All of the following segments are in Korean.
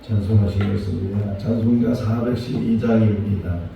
찬송하시겠습니다. 찬송가 412장입니다.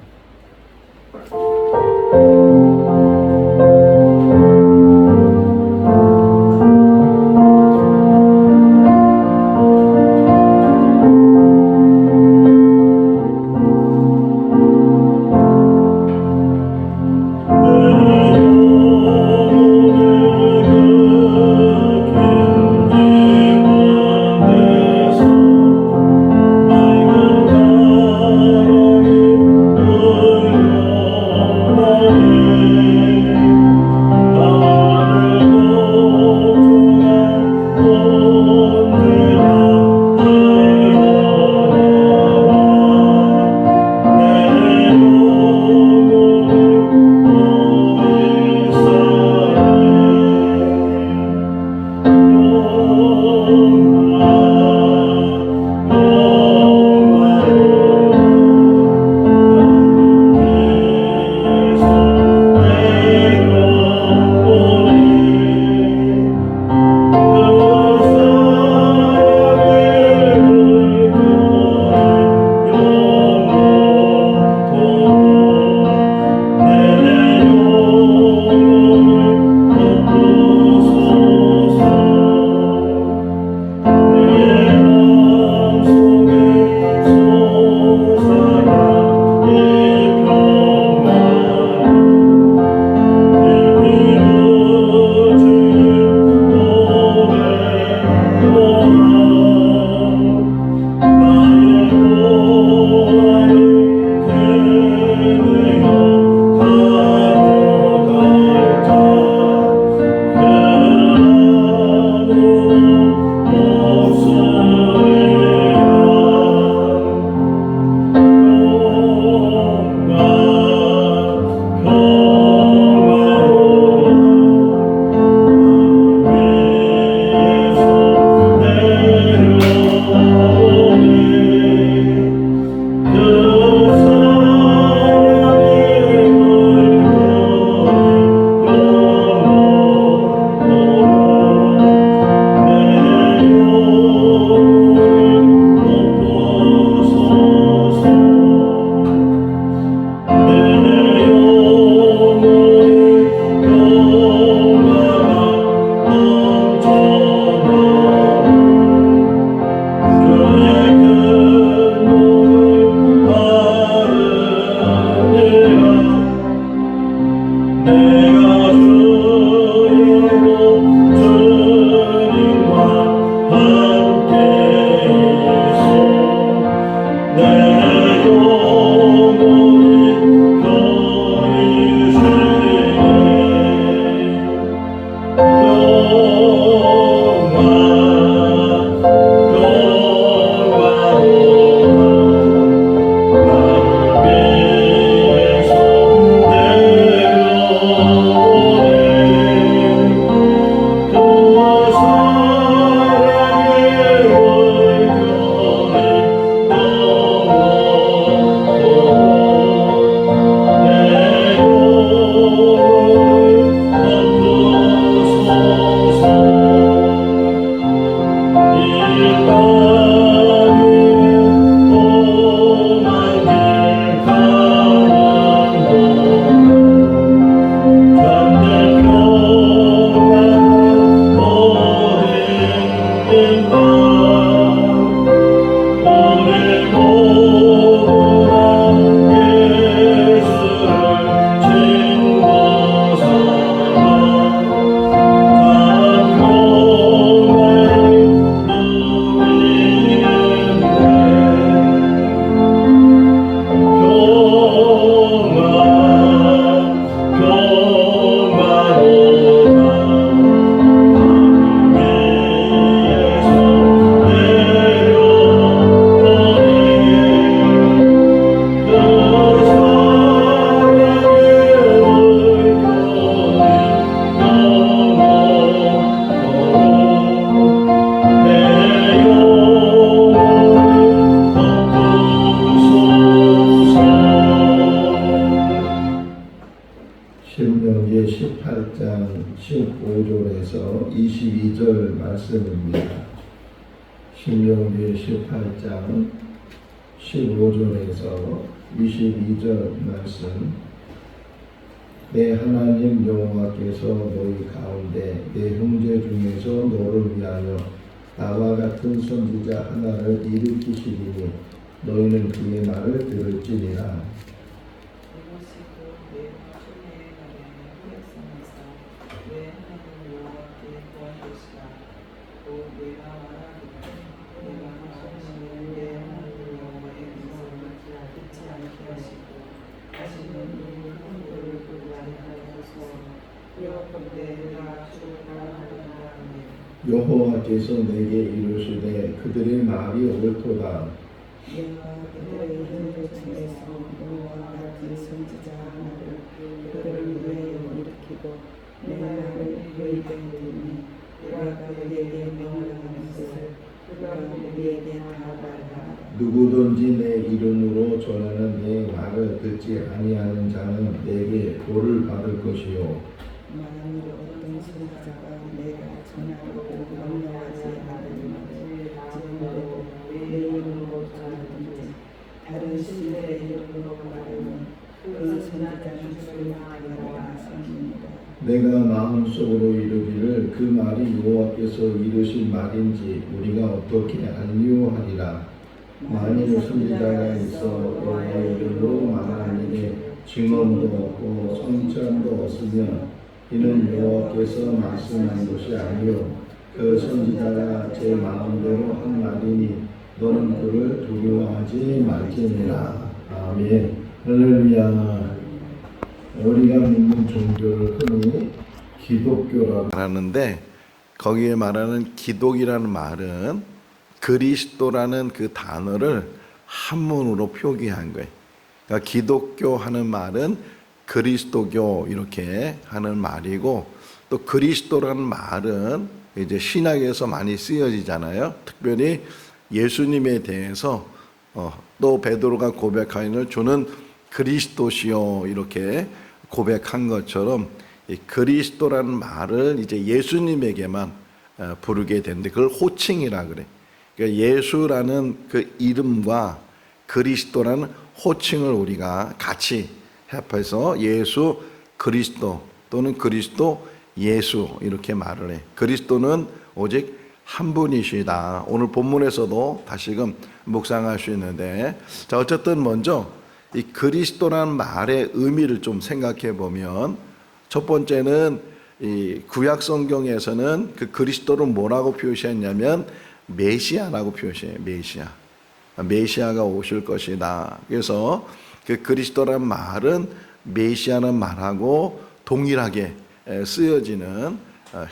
8장 15절에서 22절 말씀. 내 하나님 여호와께서 너희 가운데 내 형제 중에서 너를 위하여 나와 같은 선지자 하나를 일으키시리니 너희는 그의 말을 들을지니라. 여호와께서 내게 이르시되 그들의 말이 옳도다. 내가 그들의 형제 중에서 너와 같은 선지자 하나를 그들을 위하여 일으키고 내 말을 회개하리니 내가 그에게 명령하는 것을 그가 우리에게 다 말하라. 누구든지 내 이름으로 전하는 내 말을 듣지 아니하는 자는 내게 벌을 받을 것이요. 만일 어떤 선지자가 내가 전하고 명령하지 않은 말을 지금도 내 이름으로 전하든지 다른 신들의 이름으로 말하면 그 선지자는 술락하리라 하셨습니다. 내가 마음속으로 이르기를 그 말이 여호와께서 이르신 말인지 우리가 어떻게 알리오하리라. 만일 선지자가 있어 여호와의 이름으로 말하는 일에 증언도 없고 성찬도 없으면 이는 여호와께서 말씀한 것이 아니요 그 선지자가 제 마음대로 한 말이니 너는 그를 두려워하지 말지니라. 아멘. 할렐루야. 우리가 믿는 종교를 흔히 기독교라고 말하는데 거기에 말하는 기독이라는 말은 그리스도라는 그 단어를 한문으로 표기한 거예요. 그러니까 기독교 하는 말은 그리스도교 이렇게 하는 말이고, 또 그리스도라는 말은 이제 신약에서 많이 쓰여지잖아요. 특별히 예수님에 대해서 또 베드로가 고백하기를 주는 그리스도시요 이렇게 고백한 것처럼 이 그리스도라는 말을 이제 예수님에게만 부르게 되는데 그걸 호칭이라 그래. 그러니까 예수라는 그 이름과 그리스도라는 호칭을 우리가 같이 합해서 예수 그리스도 또는 그리스도 예수 이렇게 말을 해. 그리스도는 오직 한 분이시다. 오늘 본문에서도 다시금 묵상할 수 있는데, 자 어쨌든 먼저 이 그리스도라는 말의 의미를 좀 생각해 보면, 첫 번째는 이 구약 성경에서는 그 그리스도를 뭐라고 표시했냐면 메시아라고 표시해요. 메시아가 오실 것이다. 그래서 그 그리스도라는 말은 메시아는 말하고 동일하게 쓰여지는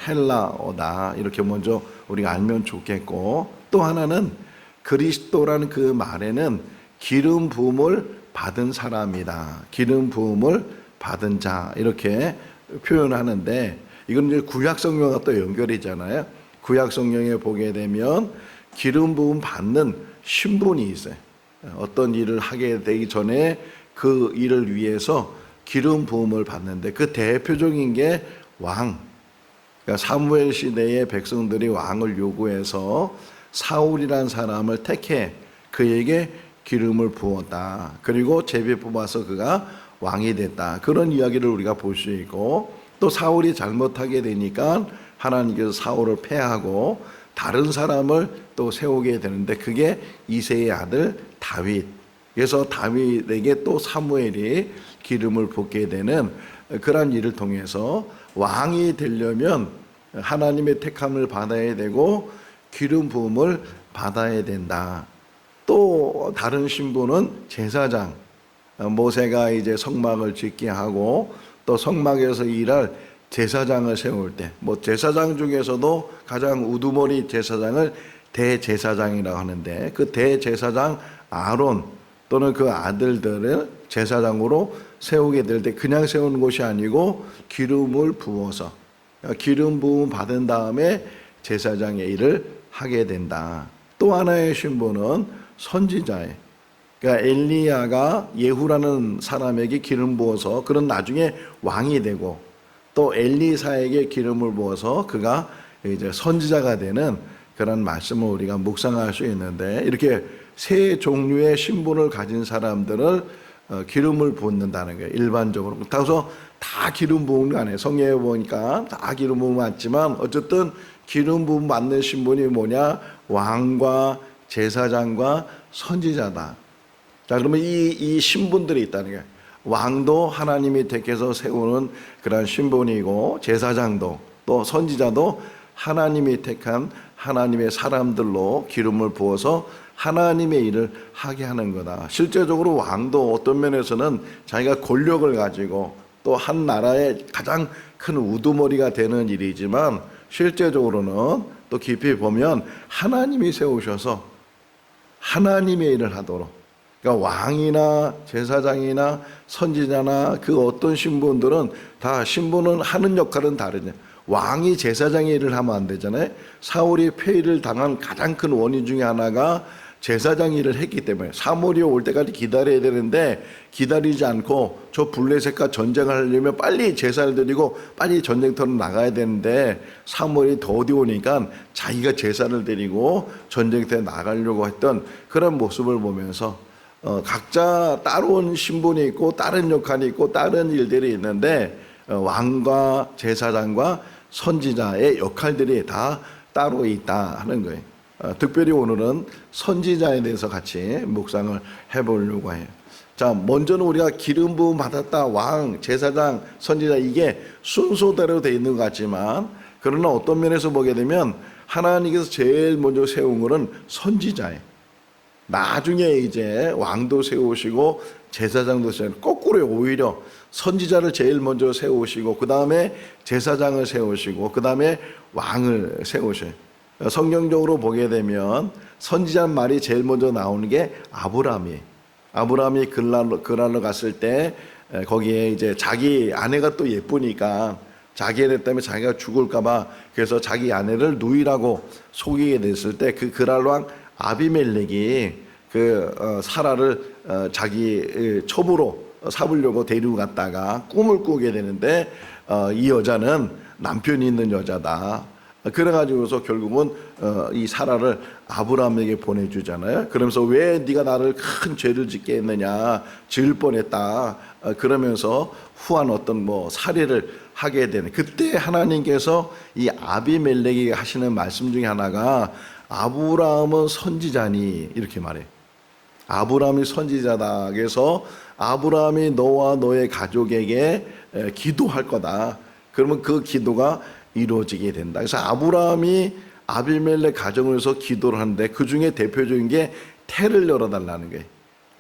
헬라어다. 이렇게 먼저 우리가 알면 좋겠고, 또 하나는 그리스도라는 그 말에는 기름 부음을 받은 사람이다. 기름 부음을 받은 자 이렇게 표현하는데, 이건 이제 구약 성경과 또 연결이잖아요. 구약 성경에 보게 되면 기름 부음 받는 신분이 있어요. 어떤 일을 하게 되기 전에 그 일을 위해서 기름 부음을 받는데 그 대표적인 게 왕. 그러니까 사무엘 시대의 백성들이 왕을 요구해서 사울이라는 사람을 택해 그에게 기름을 부었다. 그리고 제비 뽑아서 그가 왕이 됐다. 그런 이야기를 우리가 볼 수 있고, 또 사울이 잘못하게 되니까 하나님께서 사울을 패하고 다른 사람을 또 세우게 되는데 그게 이새의 아들 다윗. 그래서 다윗에게 또 사무엘이 기름을 붓게 되는 그런 일을 통해서 왕이 되려면 하나님의 택함을 받아야 되고 기름 부음을 받아야 된다. 또 다른 신분은 제사장. 모세가 이제 성막을 짓게 하고 또 성막에서 일할 제사장을 세울 때, 뭐 제사장 중에서도 가장 우두머리 제사장을 대제사장이라고 하는데, 그 대제사장 아론 또는 그 아들들을 제사장으로 세우게 될 때 그냥 세우는 것이 아니고 기름을 부어서 기름 부음 받은 다음에 제사장의 일을 하게 된다. 또 하나의 신분은 선지자예요. 그러니까 엘리야가 예후라는 사람에게 기름 부어서 그런 나중에 왕이 되고, 또 엘리사에게 기름을 부어서 그가 이제 선지자가 되는 그런 말씀을 우리가 묵상할 수 있는데, 이렇게 세 종류의 신분을 가진 사람들을 기름을 붓는다는 거예요. 일반적으로. 그래서 다 기름 부은 거 아니에요. 성경에 보니까 다 기름 부은 거 맞지만 어쨌든 기름 부음 받는 신분이 뭐냐? 왕과 제사장과 선지자다. 자, 그러면 이 신분들이 있다는 거예요. 왕도 하나님이 택해서 세우는 그런 신분이고, 제사장도 또 선지자도 하나님이 택한 하나님의 사람들로 기름을 부어서 하나님의 일을 하게 하는 거다. 실제적으로 왕도 어떤 면에서는 자기가 권력을 가지고 또 한 나라의 가장 큰 우두머리가 되는 일이지만, 실제적으로는 또 깊이 보면 하나님이 세우셔서 하나님의 일을 하도록, 그러니까 왕이나 제사장이나 선지자나 그 어떤 신분들은 다 신분은 하는 역할은 다르냐. 왕이 제사장의 일을 하면 안 되잖아요. 사울이 폐위를 당한 가장 큰 원인 중에 하나가 제사장 일을 했기 때문에, 사무엘이 올 때까지 기다려야 되는데 기다리지 않고 저 블레셋과 전쟁을 하려면 빨리 제사를 드리고 빨리 전쟁터로 나가야 되는데, 사무엘이 더디 오니까 자기가 제사를 드리고 전쟁터에 나가려고 했던 그런 모습을 보면서 각자 따로운 신분이 있고 다른 역할이 있고 다른 일들이 있는데, 왕과 제사장과 선지자의 역할들이 다 따로 있다 하는 거예요. 특별히 오늘은 선지자에 대해서 같이 묵상을 해보려고 해요. 자, 먼저는 우리가 기름 부음 받았다, 왕, 제사장, 선지자, 이게 순서대로 되어 있는 것 같지만, 그러나 어떤 면에서 보게 되면 하나님께서 제일 먼저 세운 것은 선지자예요. 나중에 이제 왕도 세우시고 제사장도 세우시고, 거꾸로 오히려 선지자를 제일 먼저 세우시고 그 다음에 제사장을 세우시고 그 다음에 왕을 세우셔요. 성경적으로 보게 되면 선지자 말이 제일 먼저 나오는 게 아브라함이에요. 아브라함이 그랄로 갔을 때 거기에 이제 자기 아내가 또 예쁘니까 자기 아내 때문에 자기가 죽을까봐, 그래서 자기 아내를 누이라고 속이게 됐을 때 그 그랄 왕 아비멜렉이 사라를 자기 첩으로 삼으려고 데리고 갔다가 꿈을 꾸게 되는데, 이 여자는 남편이 있는 여자다. 그래가지고서 결국은 이 사라를 아브라함에게 보내주잖아요. 그러면서 왜 네가 나를 큰 죄를 짓게 했느냐, 지을 뻔했다. 그러면서 후한 어떤 살해를 하게 되는, 그때 하나님께서 이 아비멜렉이 하시는 말씀 중에 하나가 아브라함은 선지자니, 이렇게 말해요. 아브라함이 선지자다. 그래서 아브라함이 너와 너의 가족에게 기도할 거다. 그러면 그 기도가 이루어지게 된다. 그래서 아브라함이 아비멜렉 가정을 위해서 기도를 하는데 그 중에 대표적인 게 태를 열어달라는 거예요.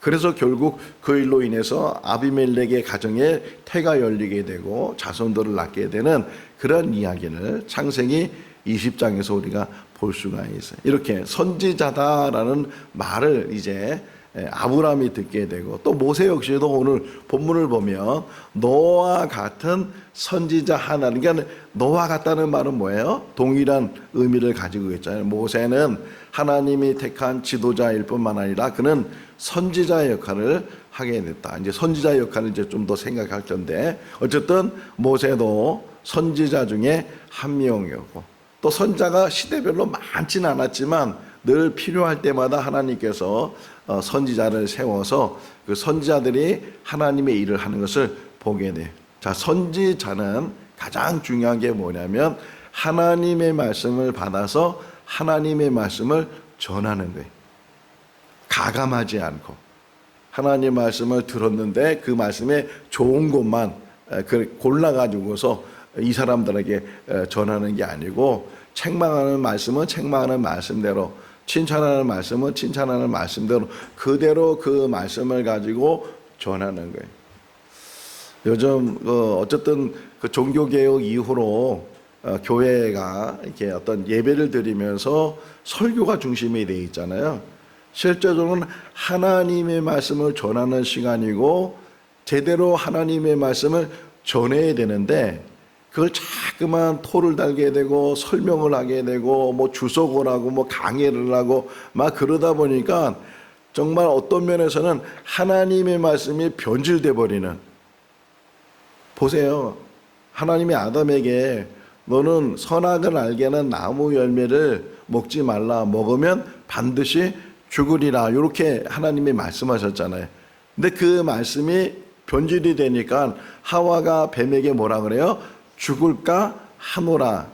그래서 결국 그 일로 인해서 아비멜렉의 가정에 태가 열리게 되고 자손들을 낳게 되는 그런 이야기를 창세기 20장에서 우리가 볼 수가 있어요. 이렇게 선지자다라는 말을 이제 아브라함이 듣게 되고, 또 모세 역시도 오늘 본문을 보면 너와 같은 선지자 하나, 그러니까 너와 같다는 말은 뭐예요? 동일한 의미를 가지고 있잖아요. 모세는 하나님이 택한 지도자일 뿐만 아니라 그는 선지자의 역할을 하게 됐다. 이제 선지자의 역할을 이제 좀 더 생각할 텐데, 어쨌든 모세도 선지자 중에 한 명이었고, 또 선지자가 시대별로 많지는 않았지만 늘 필요할 때마다 하나님께서 선지자를 세워서 그 선지자들이 하나님의 일을 하는 것을 보게 돼요. 자, 선지자는 가장 중요한 게 뭐냐면 하나님의 말씀을 받아서 하나님의 말씀을 전하는 거예요. 가감하지 않고 하나님의 말씀을 들었는데 그 말씀에 좋은 것만 골라가지고서 이 사람들에게 전하는 게 아니고, 책망하는 말씀은 책망하는 말씀대로, 칭찬하는 말씀은 칭찬하는 말씀대로 그대로 그 말씀을 가지고 전하는 거예요. 요즘 어쨌든 그 종교개혁 이후로 교회가 이렇게 어떤 예배를 드리면서 설교가 중심이 되어 있잖아요. 실제로는 하나님의 말씀을 전하는 시간이고 제대로 하나님의 말씀을 전해야 되는데, 그걸 자꾸만 토를 달게 되고 설명을 하게 되고 주석을 하고 강의를 하고 막 그러다 보니까 정말 어떤 면에서는 하나님의 말씀이 변질돼 버리는. 보세요. 하나님이 아담에게 너는 선악을 알게 하는 나무 열매를 먹지 말라. 먹으면 반드시 죽으리라. 이렇게 하나님이 말씀하셨잖아요. 근데 그 말씀이 변질이 되니까 하와가 뱀에게 뭐라 그래요? 죽을까 하노라.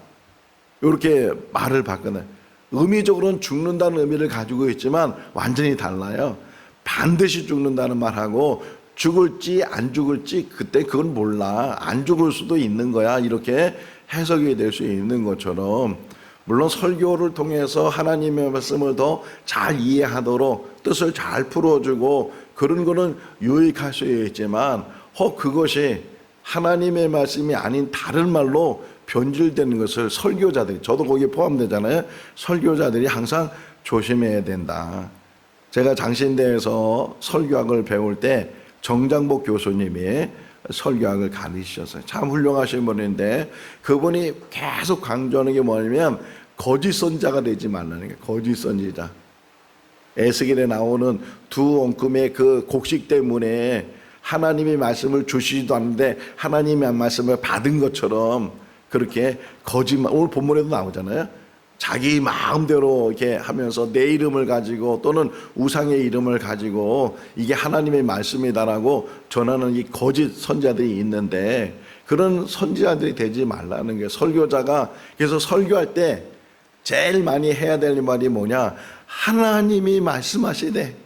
이렇게 말을 바꾸는. 의미적으로는 죽는다는 의미를 가지고 있지만 완전히 달라요. 반드시 죽는다는 말하고 죽을지 안 죽을지 그때 그건 몰라. 안 죽을 수도 있는 거야. 이렇게 해석이 될 수 있는 것처럼, 물론 설교를 통해서 하나님의 말씀을 더 잘 이해하도록 뜻을 잘 풀어주고 그런 거는 유익할 수 있지만, 혹 그것이 하나님의 말씀이 아닌 다른 말로 변질되는 것을 설교자들이, 저도 거기에 포함되잖아요. 설교자들이 항상 조심해야 된다. 제가 장신대에서 설교학을 배울 때 정장복 교수님이 설교학을 가르치셨어요. 참 훌륭하신 분인데 그분이 계속 강조하는 게 뭐냐면 거짓 선자가 되지 말라는 게, 거짓 선지자. 에스겔에 나오는 두 엉금의 그 곡식 때문에 하나님이 말씀을 주시지도 않는데 하나님의 말씀을 받은 것처럼 그렇게 거짓말, 오늘 본문에도 나오잖아요. 자기 마음대로 이렇게 하면서 내 이름을 가지고 또는 우상의 이름을 가지고 이게 하나님의 말씀이다라고 전하는 이 거짓 선지자들이 있는데, 그런 선지자들이 되지 말라는 게, 설교자가 그래서 설교할 때 제일 많이 해야 될 말이 뭐냐, 하나님이 말씀하시되,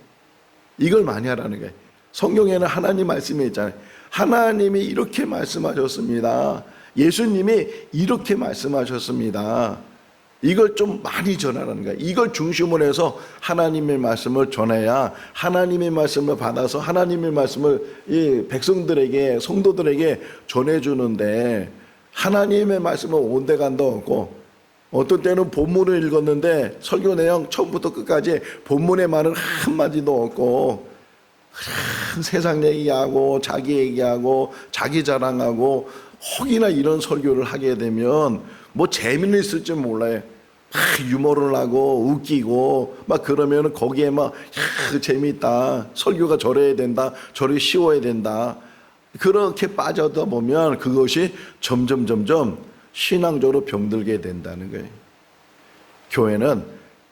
이걸 많이 하라는 거예요. 성경에는 하나님 말씀이 있잖아요. 하나님이 이렇게 말씀하셨습니다. 예수님이 이렇게 말씀하셨습니다. 이걸 좀 많이 전하라는 거야. 이걸 중심으로 해서 하나님의 말씀을 전해야 하나님의 말씀을 받아서 하나님의 말씀을 이 백성들에게, 성도들에게 전해주는데, 하나님의 말씀은 온데간도 없고, 어떤 때는 본문을 읽었는데 설교 내용 처음부터 끝까지 본문의 말은 한마디도 없고 세상 얘기하고 자기 얘기하고 자기 자랑하고, 혹이나 이런 설교를 하게 되면 뭐 재미는 있을지 몰라요. 유머를 하고 웃기고 막 그러면 거기에 막 재미있다, 설교가 저래야 된다, 저래 쉬워야 된다, 그렇게 빠져다 보면 그것이 점점 신앙적으로 병들게 된다는 거예요. 교회는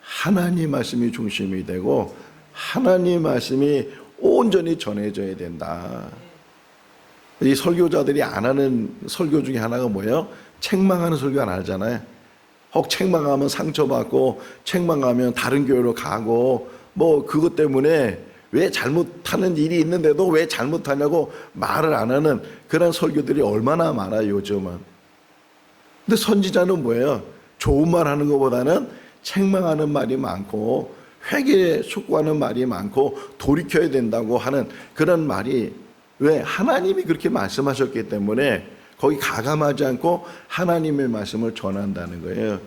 하나님 말씀이 중심이 되고 하나님 말씀이 온전히 전해져야 된다. 이 설교자들이 안 하는 설교 중에 하나가 뭐예요? 책망하는 설교 안 하잖아요. 혹 책망하면 상처받고, 책망하면 다른 교회로 가고, 뭐 그것 때문에 왜 잘못하는 일이 있는데도 왜 잘못하냐고 말을 안 하는 그런 설교들이 얼마나 많아요, 요즘은. 근데 선지자는 뭐예요? 좋은 말 하는 것보다는 책망하는 말이 많고 회개에 촉구하는 말이 많고 돌이켜야 된다고 하는 그런 말이, 왜? 하나님이 그렇게 말씀하셨기 때문에 거기 가감하지 않고 하나님의 말씀을 전한다는 거예요.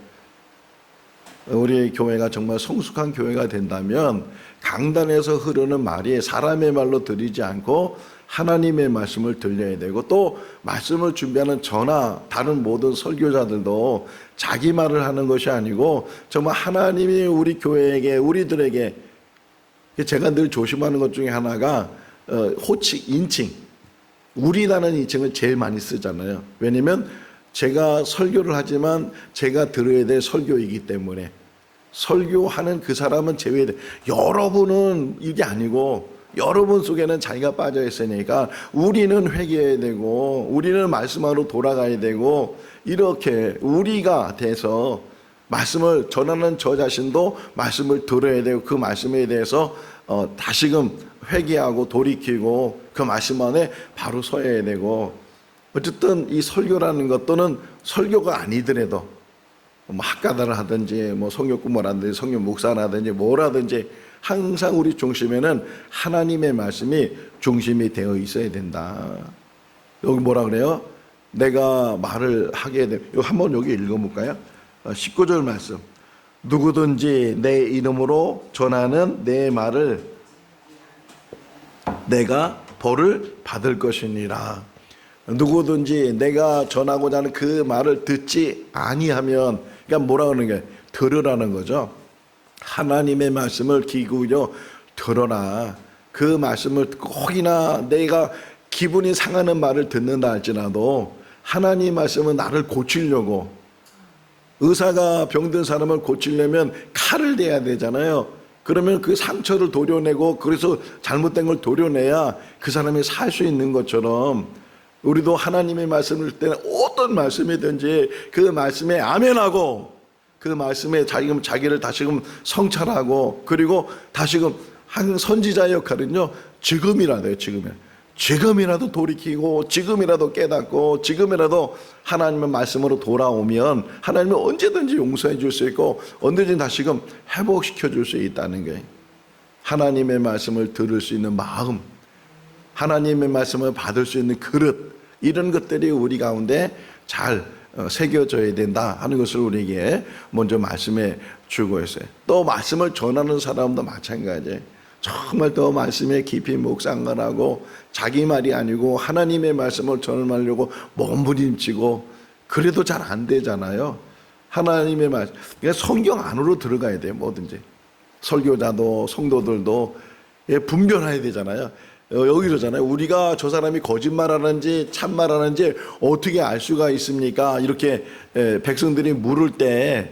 우리 교회가 정말 성숙한 교회가 된다면 강단에서 흐르는 말이 사람의 말로 들리지 않고 하나님의 말씀을 들려야 되고, 또 말씀을 준비하는 저나 다른 모든 설교자들도 자기 말을 하는 것이 아니고 정말 하나님이 우리 교회에게, 우리들에게, 제가 늘 조심하는 것 중에 하나가 호칭, 인칭. 우리라는 인칭을 제일 많이 쓰잖아요. 왜냐면 제가 설교를 하지만 제가 들어야 될 설교이기 때문에, 설교하는 그 사람은 제외돼. 여러분은 이게 아니고 여러분 속에는 자기가 빠져 있으니까 우리는 회개해야 되고 우리는 말씀하러 돌아가야 되고, 이렇게 우리가 돼서 말씀을 전하는 저 자신도 말씀을 들어야 되고 그 말씀에 대해서 다시금 회개하고 돌이키고 그 말씀 안에 바로 서야 되고, 어쨌든 이 설교라는 것, 또는 설교가 아니더라도 뭐 학가다를 하든지 뭐 성경공부를 하든지 성경 묵상하든지 뭐라든지 항상 우리 중심에는 하나님의 말씀이 중심이 되어 있어야 된다. 여기 뭐라 그래요? 내가 말을 하게 되면, 이거 한번 여기 읽어볼까요? 19절 말씀. 누구든지 내 이름으로 전하는 내 말을 내가 벌을 받을 것이니라. 누구든지 내가 전하고자 하는 그 말을 듣지 아니하면, 그러니까 뭐라 그러는 게, 들으라는 거죠. 하나님의 말씀을 귀 기울여 들어라. 그 말씀을 듣고 혹이나 내가 기분이 상하는 말을 듣는다 할지라도 하나님 말씀은 나를 고치려고, 의사가 병든 사람을 고치려면 칼을 대야 되잖아요. 그러면 그 상처를 도려내고 그래서 잘못된 걸 도려내야 그 사람이 살 수 있는 것처럼 우리도 하나님의 말씀을 들 때는 어떤 말씀이든지 그 말씀에 아멘하고 그 말씀에 자기를 다시금 성찰하고 그리고 다시금 한 선지자의 역할은요, 지금이라도요, 지금이라도 돌이키고 지금이라도 깨닫고 지금이라도 하나님의 말씀으로 돌아오면 하나님은 언제든지 용서해 줄 수 있고 언제든지 다시금 회복시켜 줄 수 있다는 거예요. 하나님의 말씀을 들을 수 있는 마음, 하나님의 말씀을 받을 수 있는 그릇, 이런 것들이 우리 가운데 잘 새겨져야 된다 하는 것을 우리에게 먼저 말씀해 주고 있어요. 또 말씀을 전하는 사람도 마찬가지예요. 정말 더 말씀에 깊이 묵상을 하고 자기 말이 아니고 하나님의 말씀을 전하려고 몸부림치고 그래도 잘 안 되잖아요. 하나님의 말씀, 그러니까 성경 안으로 들어가야 돼요. 뭐든지 설교자도 성도들도 분별해야 되잖아요. 여기 그러잖아요. 우리가 저 사람이 거짓말하는지 참말하는지 어떻게 알 수가 있습니까? 이렇게 백성들이 물을 때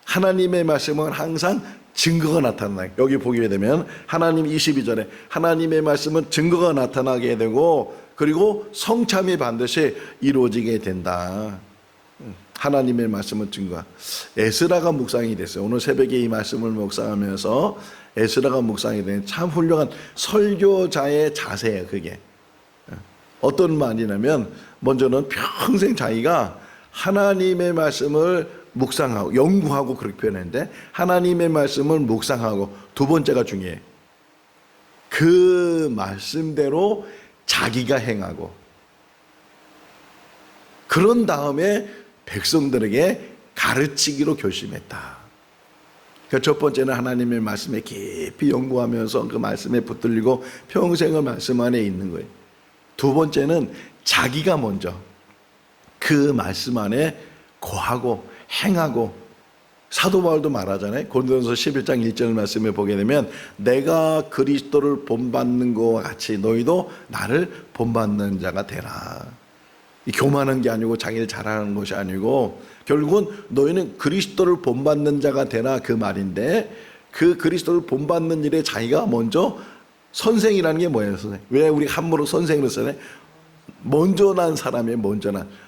하나님의 말씀은 항상 증거가 나타나요. 여기 보게 되면 하나님 22절에 하나님의 말씀은 증거가 나타나게 되고 그리고 성참이 반드시 이루어지게 된다. 하나님의 말씀은 증거. 에스라가 묵상이 됐어요. 오늘 새벽에 이 말씀을 묵상하면서 에스라가 묵상이 된 참 훌륭한 설교자의 자세예요. 그게 어떤 말이냐면 먼저는 평생 자기가 하나님의 말씀을 묵상하고 연구하고 그렇게 표현했는데 하나님의 말씀을 묵상하고 두 번째가 중요해요. 그 말씀대로 자기가 행하고 그런 다음에 백성들에게 가르치기로 결심했다. 그러니까 첫 번째는 하나님의 말씀에 깊이 연구하면서 그 말씀에 붙들리고 평생을 말씀 안에 있는 거예요. 두 번째는 자기가 먼저 그 말씀 안에 거하고 행하고 사도 바울도 말하잖아요. 고린도전서 11장 1절 말씀에 보게 되면 내가 그리스도를 본받는 것과 같이 너희도 나를 본받는 자가 되라. 교만한 게 아니고 자기를 잘하는 것이 아니고 결국은 너희는 그리스도를 본받는 자가 되라 그 말인데 그 그리스도를 본받는 일에 자기가 먼저 선생이라는 게 뭐예요? 선생. 왜 우리 함부로 선생으로 쓰네? 먼저 난 사람이에요.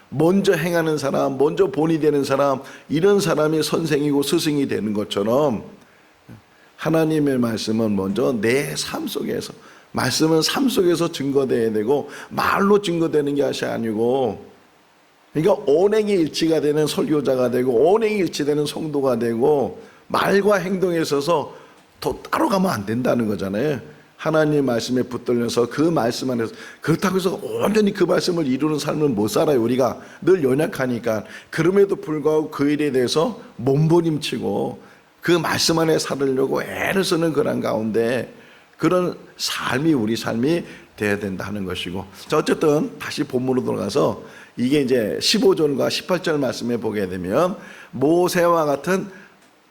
먼저 행하는 사람, 먼저 본이 되는 사람, 이런 사람이 선생이고 스승이 되는 것처럼 하나님의 말씀은 먼저 내 삶 속에서, 말씀은 삶 속에서 증거되어야 되고 말로 증거되는 것이 아니고, 그러니까 언행이 일치가 되는 설교자가 되고 언행이 일치되는 성도가 되고 말과 행동에 있어서 더 따로 가면 안 된다는 거잖아요. 하나님의 말씀에 붙들려서 그 말씀 안에서, 그렇다고 해서 온전히 그 말씀을 이루는 삶을 못 살아요. 우리가 늘 연약하니까. 그럼에도 불구하고 그 일에 대해서 몸부림치고 그 말씀 안에 살으려고 애를 쓰는 그런 가운데 그런 삶이 우리 삶이 돼야 된다는 것이고. 자, 어쨌든 다시 본문으로 돌아가서 이게 이제 15절과 18절 말씀에 보게 되면 모세와 같은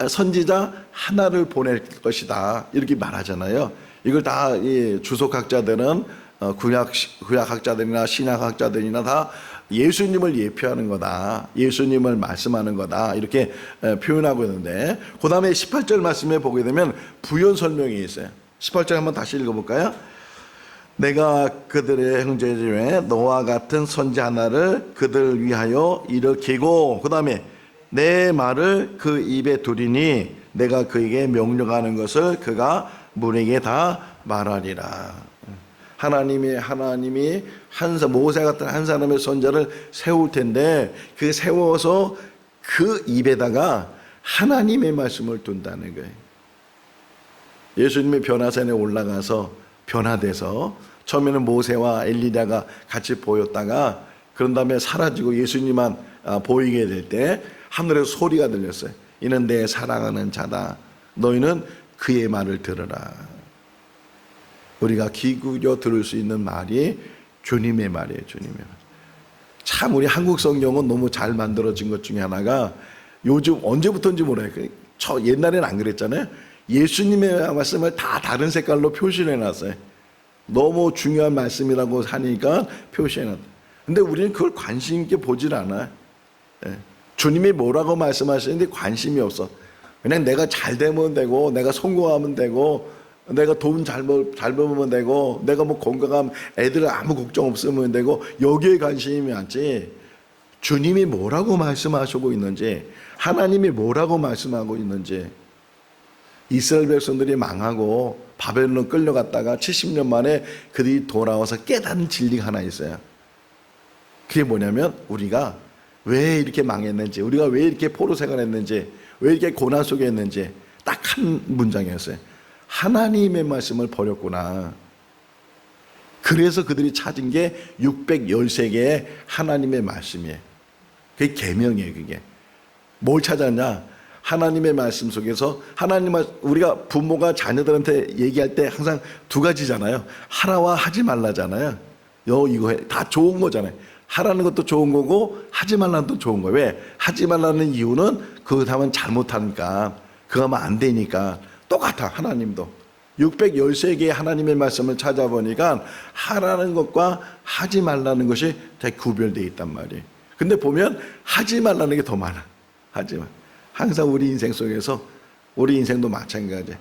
선지자 하나를 보낼 것이다 이렇게 말하잖아요. 이걸 다 이 주석학자들은 구약학자들이나 신약학자들이나 다 예수님을 예표하는 거다, 예수님을 말씀하는 거다 이렇게 표현하고 있는데, 그 다음에 18절 말씀에 보게 되면 부연 설명이 있어요. 18절 한번 다시 읽어볼까요? 내가 그들의 형제 중에 너와 같은 선지 하나를 그들 위하여 일으키고, 그 다음에 내 말을 그 입에 두리니 내가 그에게 명령하는 것을 그가 문에게 다 말하리라. 하나님이 모세 같은 한 사람의 선자를 세울 텐데 그 세워서 그 입에다가 하나님의 말씀을 둔다는 거예요. 예수님이 변화산에 올라가서 변화돼서 처음에는 모세와 엘리야가 같이 보였다가 그런 다음에 사라지고 예수님만 보이게 될 때 하늘에서 소리가 들렸어요. 이는 내 사랑하는 자다. 너희는 그의 말을 들으라. 우리가 귀 기울여 들을 수 있는 말이 주님의 말이에요. 주님의 말. 참 우리 한국 성경은 너무 잘 만들어진 것 중에 하나가, 요즘 언제부터인지 몰라요. 옛날에는 안 그랬잖아요. 예수님의 말씀을 다 다른 색깔로 표시를 해놨어요. 너무 중요한 말씀이라고 하니까 표시해놨어요. 근데 우리는 그걸 관심 있게 보질 않아요. 주님이 뭐라고 말씀하시는데 관심이 없어. 그냥 내가 잘 되면 되고, 내가 성공하면 되고, 내가 돈 잘 벌면 되고, 내가 뭐 건강하면 애들 아무 걱정 없으면 되고, 여기에 관심이 많지. 주님이 뭐라고 말씀하시고 있는지, 하나님이 뭐라고 말씀하고 있는지. 이스라엘 백성들이 망하고 바벨론 끌려갔다가 70년 만에 그들이 돌아와서 깨닫는 진리가 하나 있어요. 그게 뭐냐면 우리가 왜 이렇게 망했는지, 우리가 왜 이렇게 포로생활했는지, 왜 이렇게 고난 속에 있는지 딱 한 문장이었어요. 하나님의 말씀을 버렸구나. 그래서 그들이 찾은 게 613개의 하나님의 말씀이에요. 그게 계명이에요. 그게 뭘 찾았냐? 하나님의 말씀 속에서 우리가 부모가 자녀들한테 얘기할 때 항상 두 가지잖아요. 하라와 하지 말라잖아요. 이거 해. 다 좋은 거잖아요. 하라는 것도 좋은 거고 하지 말라는 것도 좋은 거예요. 왜? 하지 말라는 이유는 그거 하면 잘못하니까, 그거 하면 안 되니까. 똑같아. 하나님도 613개의 하나님의 말씀을 찾아보니까 하라는 것과 하지 말라는 것이 다 구별되어 있단 말이에요. 근데 보면 하지 말라는 게 더 많아. 하지 말. 항상 우리 인생 속에서, 우리 인생도 마찬가지예요.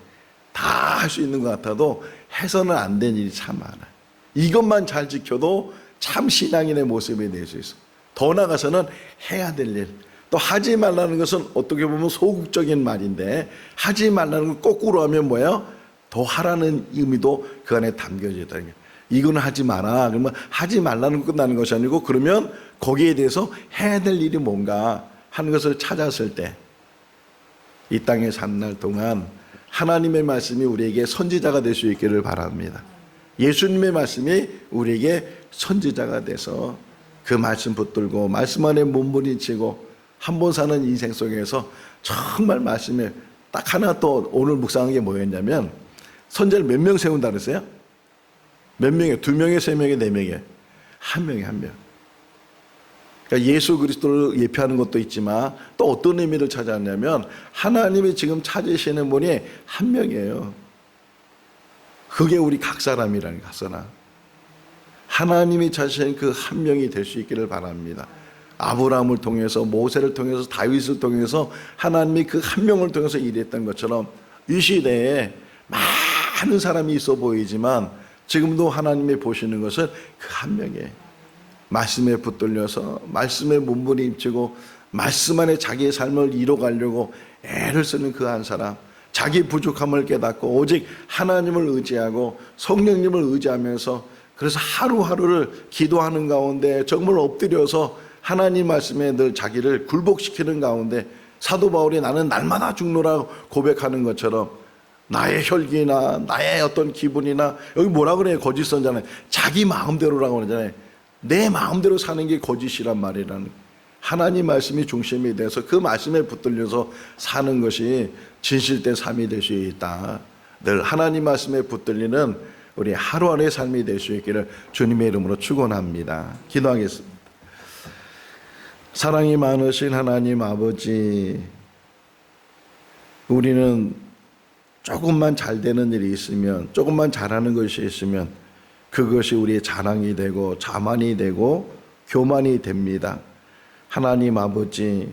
다 할 수 있는 것 같아도 해서는 안 되는 일이 참 많아요. 이것만 잘 지켜도 참 신앙인의 모습이 될 수 있어. 더 나아가서는 해야 될 일. 또 하지 말라는 것은 어떻게 보면 소극적인 말인데, 하지 말라는 걸 거꾸로 하면 뭐예요? 더 하라는 의미도 그 안에 담겨져 있다는 거예요. 이거는 하지 마라. 그러면 하지 말라는 거 끝나는 것이 아니고, 그러면 거기에 대해서 해야 될 일이 뭔가 하는 것을 찾았을 때, 이 땅에 사는 날 동안 하나님의 말씀이 우리에게 선지자가 될 수 있기를 바랍니다. 예수님의 말씀이 우리에게 선지자가 돼서 그 말씀 붙들고 말씀 안에 몸부림치고 한 번 사는 인생 속에서 정말 말씀에 딱 하나, 또 오늘 묵상한 게 뭐였냐면, 선지자를 몇 명 세운다 그랬어요? 몇 명이에요? 2명에 3명에 4명에? 1명에 1명. 그러니까 예수 그리스도를 예표하는 것도 있지만 또 어떤 의미를 찾았냐면, 하나님이 지금 찾으시는 분이 1명이에요. 그게 우리 각 사람이라는 각 사람. 하나님이 찾으신 그 1명이 될 수 있기를 바랍니다. 아브라함을 통해서, 모세를 통해서, 다윗을 통해서 하나님이 그 1명을 통해서 일했던 것처럼 이 시대에 많은 사람이 있어 보이지만 지금도 하나님이 보시는 것은 그 1명이에요. 말씀에 붙들려서 말씀에 몸부림치고 말씀 안에 자기의 삶을 이뤄가려고 애를 쓰는 그 한 사람, 자기 부족함을 깨닫고 오직 하나님을 의지하고 성령님을 의지하면서, 그래서 하루하루를 기도하는 가운데 정말 엎드려서 하나님 말씀에 늘 자기를 굴복시키는 가운데, 사도 바울이 나는 날마다 죽노라 고백하는 것처럼 나의 혈기나 나의 어떤 기분이나, 여기 뭐라 그래요? 거짓 선자는 자기 마음대로라고 그러잖아요. 내 마음대로 사는 게 거짓이란 말이라는, 하나님 말씀이 중심이 돼서 그 말씀에 붙들려서 사는 것이 진실된 삶이 될 수 있다. 늘 하나님 말씀에 붙들리는 우리 하루하루의 삶이 될 수 있기를 주님의 이름으로 축원합니다. 기도하겠습니다. 사랑이 많으신 하나님 아버지, 우리는 조금만 잘 되는 일이 있으면, 조금만 잘하는 것이 있으면 그것이 우리의 자랑이 되고 자만이 되고 교만이 됩니다. 하나님 아버지,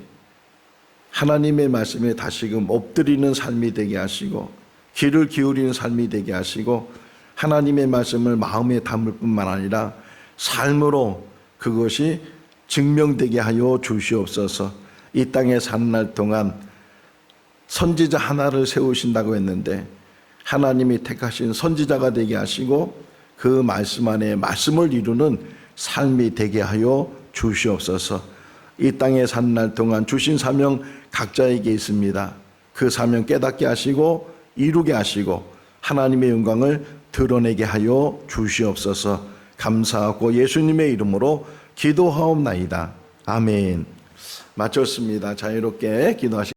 하나님의 말씀에 다시금 엎드리는 삶이 되게 하시고 귀를 기울이는 삶이 되게 하시고, 하나님의 말씀을 마음에 담을 뿐만 아니라 삶으로 그것이 증명되게 하여 주시옵소서. 이 땅에 사는 날 동안 선지자 하나를 세우신다고 했는데, 하나님이 택하신 선지자가 되게 하시고 그 말씀 안에 말씀을 이루는 삶이 되게 하여 주시옵소서. 이 땅에 사는 날 동안 주신 사명 각자에게 있습니다. 그 사명 깨닫게 하시고 이루게 하시고 하나님의 영광을 드러내게 하여 주시옵소서. 감사하고 예수님의 이름으로 기도하옵나이다. 아멘. 마쳤습니다. 자유롭게 기도하시